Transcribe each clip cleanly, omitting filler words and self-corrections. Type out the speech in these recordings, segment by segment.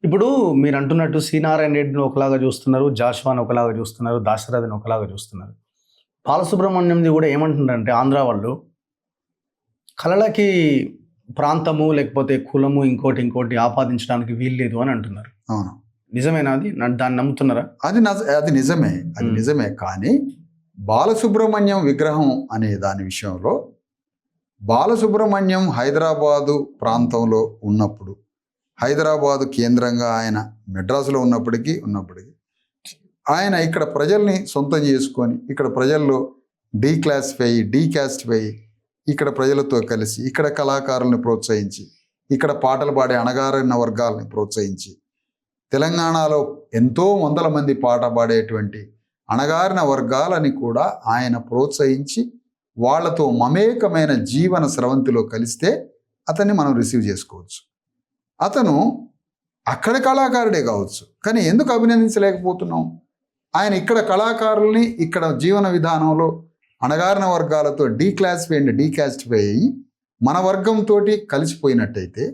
ఇప్పుడు మీరు అంటున్నట్టు సి నారాయణ రెడ్డిని ఒకలాగా చూస్తున్నారు, జాషువాని ఒకలాగా చూస్తున్నారు, దాశరథిని ఒకలాగా చూస్తున్నారు. బాలసుబ్రహ్మణ్యంది కూడా ఏమంటున్నారంటే ఆంధ్ర వాళ్ళు కళలకి ప్రాంతము లేకపోతే కులము ఇంకోటి ఆపాదించడానికి వీల్లేదు అని అంటున్నారు. అవును, నిజమేనా? అది దాన్ని నమ్ముతున్నారా? అది నిజమే. కానీ బాలసుబ్రహ్మణ్యం విగ్రహం అనే దాని విషయంలో బాలసుబ్రహ్మణ్యం హైదరాబాదు ప్రాంతంలో ఉన్నప్పుడు, హైదరాబాదు కేంద్రంగా ఆయన మెడ్రాసులో ఉన్నప్పటికీ ఆయన ఇక్కడ ప్రజల్ని సొంతం చేసుకొని ఇక్కడ ప్రజల్లో డీకాస్టిఫై ఇక్కడ ప్రజలతో కలిసి ఇక్కడ కళాకారుల్ని ప్రోత్సహించి ఇక్కడ పాటలు పాడే అణగారిన వర్గాలని ప్రోత్సహించి తెలంగాణలో ఎంతో వందల మంది పాట పాడేటువంటి అణగారిన వర్గాలని కూడా ఆయన ప్రోత్సహించి వాళ్లతో మమేకమైన జీవన స్రవంతిలో కలిస్తే అతన్ని మనం రిసీవ్ చేసుకోవచ్చు. అతను అక్కడ కళాకారుడే కావచ్చు, కానీ ఎందుకు అభినందించలేకపోతున్నాం? ఆయన ఇక్కడ కళాకారుల్ని ఇక్కడ జీవన విధానంలో అణగారిన వర్గాలతో డీకాస్టిఫై అయ్యి మన వర్గంతో కలిసిపోయినట్టయితే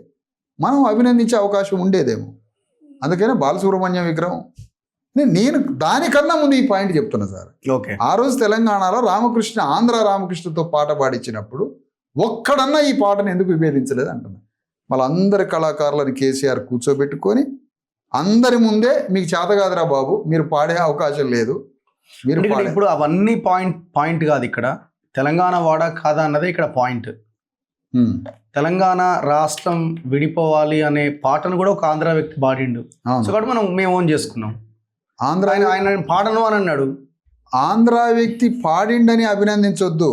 మనం అభినందించే అవకాశం ఉండేదేమో. అందుకనే బాలసుబ్రహ్మణ్యం విగ్రహం నేను దానికన్నా ముందు ఈ పాయింట్ చెప్తున్నా సార్. ఓకే, ఆ రోజు తెలంగాణలో ఆంధ్ర రామకృష్ణతో పాట పాడించినప్పుడు ఒక్కడన్నా ఈ పాటను ఎందుకు విభేదించలేదు అంటున్నా. వాళ్ళందరి కళాకారులను కేసీఆర్ కూర్చోబెట్టుకొని అందరి ముందే మీకు చేత కాదురా బాబు, మీరు పాడే అవకాశం లేదు, మీరు ఇప్పుడు అవన్నీ పాయింట్ కాదు. ఇక్కడ తెలంగాణ వాడా కాదా అన్నదే ఇక్కడ పాయింట్. తెలంగాణ రాష్ట్రం విడిపోవాలి అనే పాటను కూడా ఒక ఆంధ్ర వ్యక్తి పాడిండు. సో కాబట్టి మేము ఓన్ చేసుకున్నాం. ఆయన పాడను అని అన్నాడు. ఆంధ్ర వ్యక్తి పాడిండని అభినందించొద్దు,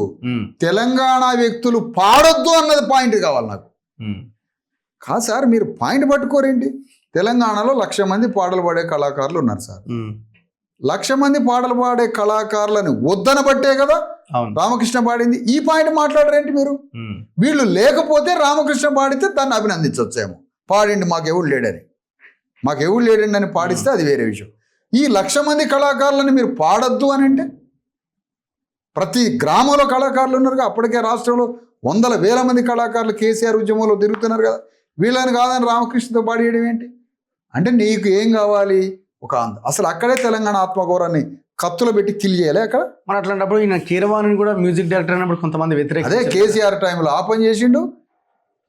తెలంగాణ వ్యక్తులు పాడొద్దు అన్నది పాయింట్ కావాలి నాకు. కాదు సార్, మీరు పాయింట్ పట్టుకోరేంటి? తెలంగాణలో 1,00,000 మంది పాటలు పాడే కళాకారులు ఉన్నారు సార్. 1,00,000 మంది పాటలు పాడే కళాకారులని వద్దనబట్టే కదా రామకృష్ణ పాడింది. ఈ పాయింట్ మాట్లాడరేంటి మీరు? వీళ్ళు లేకపోతే రామకృష్ణ పాడితే దాన్ని అభినందించవచ్చేమో. పాడిండి మాకెవడు లేడండి అని పాడిస్తే అది వేరే విషయం. ఈ 1,00,000 మంది కళాకారులని మీరు పాడొద్దు అని అంటే, ప్రతి గ్రామంలో కళాకారులు ఉన్నారు కదా, అప్పటికే రాష్ట్రంలో వందల వేల మంది కళాకారులు కేసీఆర్ ఉద్యమంలో తిరుగుతున్నారు కదా, వీళ్ళని కాదని రామకృష్ణతో పాడేయడం ఏంటి? అంటే నీకు ఏం కావాలి? ఒక అసలు అక్కడే తెలంగాణ ఆత్మగౌరవాన్ని కత్తులు పెట్టి కిల్ చేయాలి అక్కడ. మన అట్లాంటప్పుడు ఈయన కీరవాణిని కూడా మ్యూజిక్ డైరెక్టర్ అయినప్పుడు కొంతమంది వ్యతిరేక, అదే కేసీఆర్ టైంలో ఆ పని చేసిండు.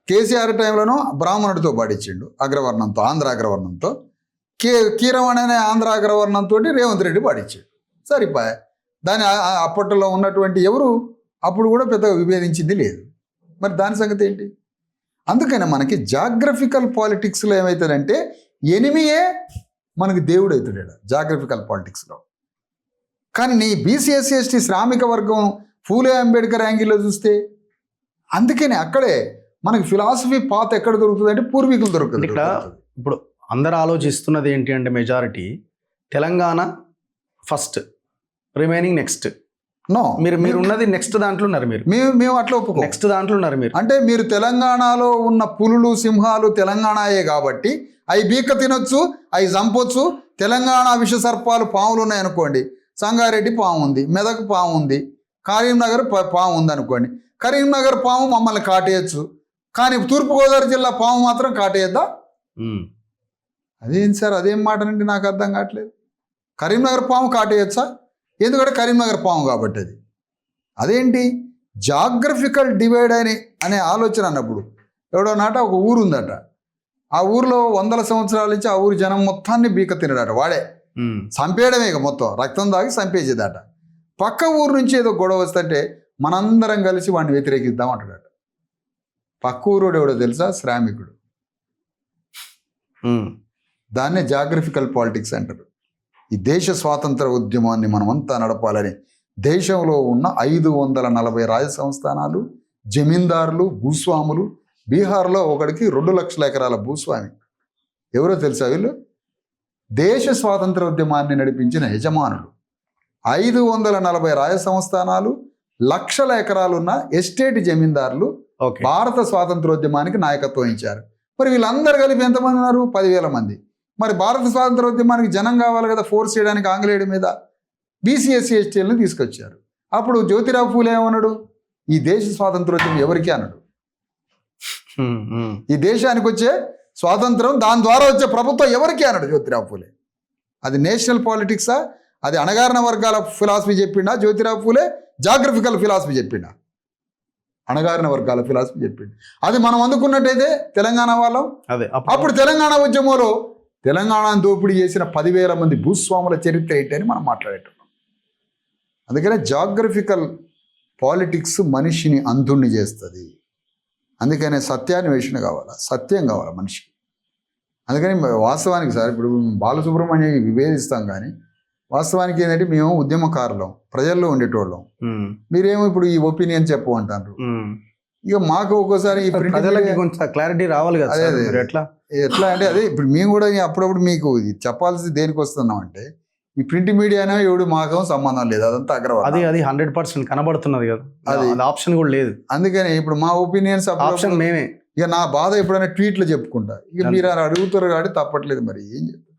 కేసీఆర్ టైంలోనూ బ్రాహ్మణుడితో పాడించిండు అగ్రవర్ణంతో, ఆంధ్ర అగ్రవర్ణంతో. కీరవాణి అనే ఆంధ్ర అగ్రవర్ణంతో రేవంత్ రెడ్డి పాడించాడు. సరిపోయా. దాని అప్పట్లో ఉన్నటువంటి ఎవరు అప్పుడు కూడా పెద్దగా విభేదించింది లేదు. మరి దాని సంగతి ఏంటి? అందుకని మనకి జాగ్రఫికల్ పాలిటిక్స్లో ఏమవుతుందంటే ఎనిమియే మనకి దేవుడు అవుతాడు జాగ్రఫికల్ పాలిటిక్స్లో. కానీ నీ బీసీ ఎస్సీ ఎస్టీ శ్రామిక వర్గం ఫూలే అంబేద్కర్ యాంగిల్లో చూస్తే, అందుకని అక్కడే మనకి ఫిలాసఫీ పాత ఎక్కడ దొరుకుతుంది అంటే పూర్వీకులు దొరుకుతుంది. ఇక్కడ ఇప్పుడు అందరు ఆలోచిస్తున్నది ఏంటి అంటే majority Telangana first, remaining next. No, మీరు ఉన్నది నెక్స్ట్ దాంట్లో ఉన్నారు. మేము అట్లా ఒప్పుకో, నెక్స్ట్ దాంట్లో ఉన్నారు మీరు. అంటే మీరు తెలంగాణలో ఉన్న పులులు సింహాలు తెలంగాణయే కాబట్టి అవి బీక్క తినొచ్చు, అవి చంపొచ్చు. తెలంగాణ విష సర్పాలు పాములు ఉన్నాయనుకోండి, సంగారెడ్డి పాము ఉంది, మెదక్ పాము ఉంది, కరీంనగర్ పాము ఉంది అనుకోండి. కరీంనగర్ పాము మమ్మల్ని కాటేయచ్చు, కానీ తూర్పుగోదావరి జిల్లా పాము మాత్రం కాటేయద్దా? అదేం సార్, అదేం మాటనండి, నాకు అర్థం కావట్లేదు. కరీంనగర్ పాము కాటేయచ్చా? ఎందుకంటే కరీంనగర్ పాము కాబట్టి. అదేంటి జాగ్రఫికల్ డివైడ్ అనే ఆలోచన అన్నప్పుడు, ఎవడో నాట ఒక ఊరు ఉందట, ఆ ఊరిలో 100 సంవత్సరాల నుంచి ఆ ఊరి జనం మొత్తాన్ని బీక తినడట, వాడే చంపేయడమే, ఇక మొత్తం రక్తం దాగి చంపేసేదట. పక్క ఊరు నుంచి ఏదో గొడవ వస్తుంటే మనందరం కలిసి వాడిని వ్యతిరేకిద్దాం అంటాడట. పక్క ఊరోడు ఎవడో తెలుసా? శ్రామికుడు. దాన్నే జాగ్రఫికల్ పాలిటిక్స్ అంటారు. ఈ దేశ స్వాతంత్ర ఉద్యమాన్ని మనమంతా నడపాలని దేశంలో ఉన్న 540 రాజ సంస్థానాలు, జమీందారులు, భూస్వాములు, బీహార్లో ఒకడికి 2 లక్షల ఎకరాల భూస్వామి. ఎవరో తెలుసా వీళ్ళు? దేశ స్వాతంత్ర ఉద్యమాన్ని నడిపించిన యజమానులు. 540 రాజ సంస్థానాలు, లక్షల ఎకరాలున్న ఎస్టేట్ జమీందారులు భారత స్వాతంత్రోద్యమానికి నాయకత్వం ఇచ్చారు. మరి వీళ్ళందరూ కలిపి ఎంతమంది ఉన్నారు? 10,000 మంది. మరి భారత స్వాతంత్రోద్యమానికి జనం కావాలి కదా, ఫోర్స్ చేయడానికి ఆంగ్లేయుడి మీద. బీసీ ఎస్సీ ఎస్టీలను తీసుకొచ్చారు. అప్పుడు జ్యోతిరావు ఫూలే ఏమన్నాడు? ఈ దేశ స్వాతంత్రోద్యమం ఎవరికి అన్నాడు. ఈ దేశానికి వచ్చే స్వాతంత్రం, దాని ద్వారా వచ్చే ప్రభుత్వం ఎవరికి అన్నాడు జ్యోతిరావు పూలే. అది నేషనల్ పాలిటిక్సా, అది అణగారిన వర్గాల philosophy చెప్పిండా Jyotirao Phule, geographical philosophy చెప్పిండా? అణగారిన వర్గాల ఫిలాసఫీ చెప్పిండు. అది మనం అందుకున్నట్టయితే తెలంగాణ వాళ్ళం. అదే అప్పుడు తెలంగాణ ఉద్యమంలో తెలంగాణను దోపిడీ చేసిన 10,000 మంది భూస్వాముల చరిత్ర ఏంటని మనం మాట్లాడేట్టున్నాం. అందుకనే జాగ్రఫికల్ పాలిటిక్స్ మనిషిని అంధుణ్ణి చేస్తుంది. అందుకనే సత్యాన్వేషణ కావాలా, సత్యం కావాలా మనిషికి. అందుకని వాస్తవానికి సార్ ఇప్పుడు బాలసుబ్రహ్మణ్యం విభేదిస్తాం, కానీ వాస్తవానికి ఏంటంటే మేము ఉద్యమకారులం, ప్రజల్లో ఉండేటోళ్ళం. మీరేమో ఇప్పుడు ఈ ఒపీనియన్ చెప్పు అంటారు. ఇక మాకు ఒక్కోసారి ఈ ప్రజలకి కొంచెం క్లారిటీ రావాలి కదా. ఎట్లా అంటే అదే ఇప్పుడు మేము కూడా అప్పుడప్పుడు మీకు చెప్పాల్సి దేనికి వస్తున్నాం అంటే, ఈ ప్రింట్ మీడియానే ఎవడు మాకేమో సంబంధం లేదు, అదంతా అగ్రవాదం. అది 100% కనబడుతున్నది కదా, అది ఆప్షన్ కూడా లేదు. అందుకని ఇప్పుడు మా ఒపీనియన్స్ ఆప్షన్ మేమే. ఇక నా బాధ ఎప్పుడైనా ట్వీట్లు చెప్పుకుంటా, ఇక మీరు అడుగుతారు కాబట్టి తప్పట్లేదు. మరి ఏం చెప్తారు?